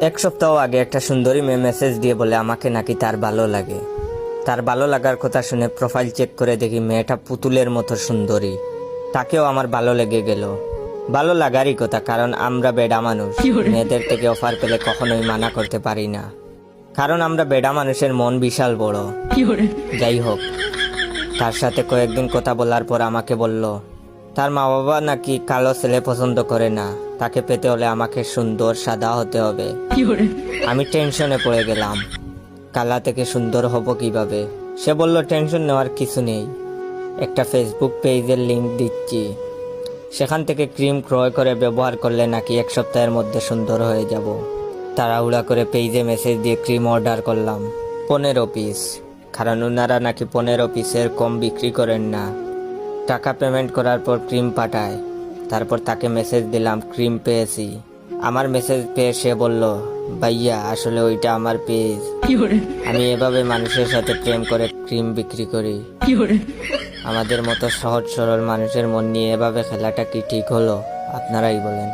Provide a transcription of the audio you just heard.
এক সপ্তাহ আগে একটা সুন্দরী মেয়ে মেসেজ দিয়ে বলে আমাকে নাকি তার ভালো লাগে। তার ভালো লাগার কথা শুনে প্রোফাইল চেক করে দেখি মেয়েটা পুতুলের মতো সুন্দরী। তাকেও আমার ভালো লেগে গেল। ভালো লাগারই কথা, কারণ আমরা বেডা মানুষ, মেয়েদের থেকে অফার পেলে কখনোই মানা করতে পারি না, কারণ আমরা বেডা মানুষের মন বিশাল বড়। যাই হোক, তার সাথে কয়েকদিন কথা বলার পর আমাকে বলল তার মা বাবা নাকি কালো ছেলে পছন্দ করে না, তাকে পেতে হলে আমাকে সুন্দর সাদা হতে হবে। আমি টেনশনে পড়ে গেলাম, কালা থেকে সুন্দর হব কিভাবে। সে বলল টেনশন নেওয়ার কিছু নেই, একটা ফেসবুক পেজের লিংক দিচ্ছি, সেখান থেকে ক্রিম ক্রয় করে ব্যবহার করলে নাকি এক সপ্তাহের মধ্যে সুন্দর হয়ে যাব। তাড়াহুড়া করে পেজে মেসেজ দিয়ে ক্রিম অর্ডার করলাম 15 পিস, কারণ ওনারা নাকি 15 পিসের কম বিক্রি করেন না। টাকা পেমেন্ট করার পর ক্রিম পাঠায়, তারপর তাকে মেসেজ দিলাম ক্রিম পেয়েছি। আমার মেসেজ পেয়ে সে বলল ভাইয়া আসলে ওইটা আমার পেজ, আমি এভাবে মানুষের সাথে প্রেম করে ক্রিম বিক্রি করি। আমাদের মতো সহজ সরল মানুষের মন নিয়ে এভাবে খেলাটা কি ঠিক হলো? আপনারাই বলেন।